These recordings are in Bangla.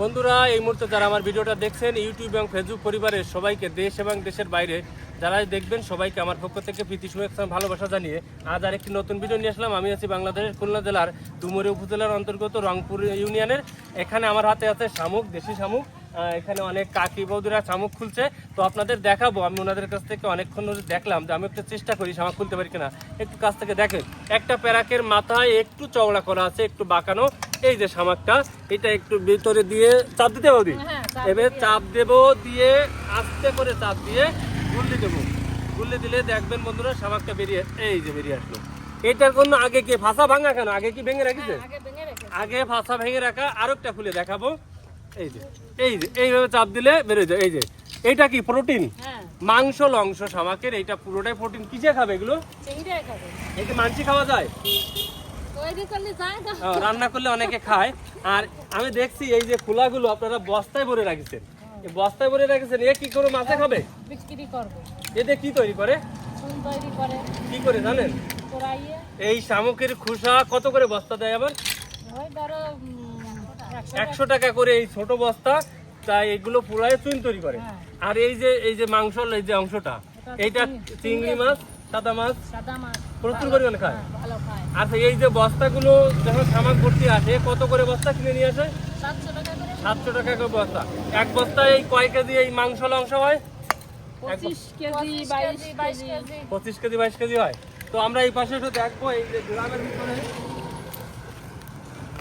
বন্ধুরা, এই মুহূর্তে যারা আমার ভিডিওটা দেখছেন ইউটিউব এবং ফেসবুক পরিবারের সবাইকে, দেশ এবং দেশের বাইরে যারা দেখবেন সবাইকে আমার পক্ষ থেকে প্রীতি শুভেচ্ছা ভালোবাসা জানিয়ে আজ আর একটি নতুন ভিডিও নিয়ে আসলাম। আমি আছি বাংলাদেশের খুলনা জেলার ডুমুরিয়া উপজেলার অন্তর্গত রংপুর ইউনিয়নের। এখানে আমার হাতে আছে শামুক, দেশি শামুক। এখানে অনেক কাকি বৌদিরা শামুক খুলছে, তো আপনাদের দেখাবো। আমি ওনাদের কাছ থেকে অনেকক্ষণ দেখলাম যে আমি একটু চেষ্টা করি শামুক খুলতে পারি কিনা। একটু কাছ থেকে দেখেন, একটা প্যারাকের মাথায় একটু চওড়া করা আছে, একটু বাঁকানো। এই যে শামুকটা, এটা একটু ভিতরে দিয়ে চাপ দিতে হবে, এবার চাপ দেবো, দিয়ে আস্তে করে চাপ দিয়ে গুল্লি দেবো। গুল্লি দিলে দেখবেন বন্ধুরা শামুকটা বেরিয়ে, এই যে বেরিয়ে আসলো। এটার জন্য আগে কি ফাঁসা ভাঙা, কেন আগে কি ভেঙে রাখিছে? আগে ফাঁসা ভেঙে রাখা। আরেকটা খুলে দেখাবো। এই যে এইভাবে চাপ দিলে বেরোয় যায়। এই যে এইটা কি প্রোটিন, মাংস অংশ শামুকের, এইটা পুরোটাই প্রোটিন। কিসে খাবে এগুলো? এটা মাংসি খাওয়া যায়, রান্না করলে অনেকে খায়। আর আমি দেখছি এই যে খোলাগুলো আপনারা বস্তায় ভরে রাখছেন, এই বস্তায় ভরে রাখছেন। এ কি করে মাছে খাবে? এতে কি তৈরি করে, কি করে জানেন? এই শামুকের খোসা কত করে বস্তা দেয় আবার? 100 টাকা করে এই ছোট বস্তা। তাই এগুলো পুরাই চুন তৈরি করে। আর এই যে মাংস, এই যে অংশটা, এইটা চিংড়ি মাছ, সাদা মাছ প্রচুর পরিমাণে খায়। আচ্ছা, এই যে বস্তাগুলো যখন শামুক ভর্তি আসে, কত করে বস্তা কিনে নিয়ে আসে? 700 টাকা করে বস্তা। এক বস্তায় এই কয় কেজি এই মাংস অংশ হয়? 25 কেজি 22 কেজি হয়। তো আমরা এই পাশে একটু দেখবো। এই যে গ্রামের ভিতরে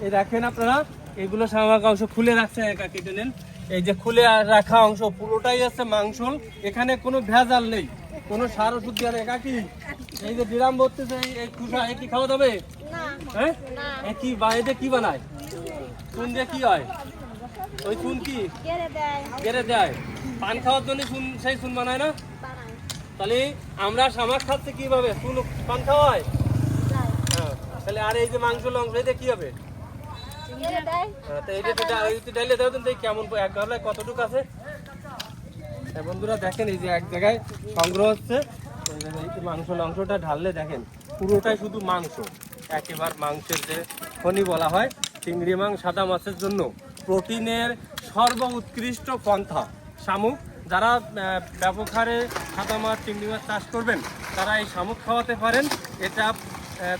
এই দেখেন আপনারা, এগুলো শামুক অংশ খুলে রাখছে, একা কেটে নেন। এই যে খুলে রাখা অংশ পুরোটাই আছে মাংস। এখানে কোনো ভেজাল নেই, কোনো সার ওষুধ দেওয়া নেই। কাকি, এই যে ডিরাম ভরতেছে, এই খুশা কি খাওয়া যাবে? হ্যাঁ, কি এতে কি বানায়? চুন দিয়ে কি হয়? ওই চুন কি গেড়ে দেয় পান খাওয়ার জন্য? চুন, সেই চুন বানায় না? তাহলে আমরা শামুক খাচ্ছি কিভাবে? চুন পান খাওয়া হয়। হ্যাঁ, তাহলে আর এই যে মাংস অংশ, এতে কি হবে? কেমন এক গামলায় কতটুকু আছে? বন্ধুরা দেখেন, এই যে এক জায়গায় সংগ্রহ হচ্ছে। মাংস অংশটা ঢাললে দেখেন পুরোটাই শুধু মাংস, একেবারে মাংসের যে খনি বলা হয়। চিংড়ি মাছ, সাদা মাছের জন্য প্রোটিনের সর্ব উৎকৃষ্ট পন্থা শামুক। যারা ব্যাপক হারে সাদা মাছ, চিংড়ি মাছ চাষ করবেন, তারা এই শামুক খাওয়াতে পারেন। এটা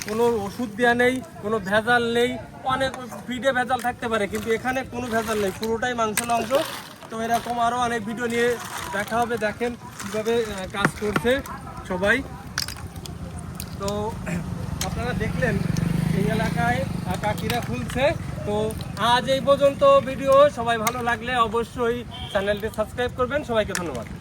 কোনো ওষুধ দেওয়া নেই, কোনো ভেজাল নেই। অনেক ফিডে ভেজাল থাকতে পারে, কিন্তু এখানে কোনো ভেজাল নেই, পুরোটাই মাংস অংশ। তো এরকম আরও অনেক ভিডিও নিয়ে দেখা হবে। দেখেন কীভাবে কাজ করছে সবাই। তো আপনারা দেখলেন এই এলাকায় কাকিরা খুলছে। তো আজ এই পর্যন্ত ভিডিও। সবাই ভালো লাগলে অবশ্যই চ্যানেলটি সাবস্ক্রাইব করবেন। সবাইকে ধন্যবাদ।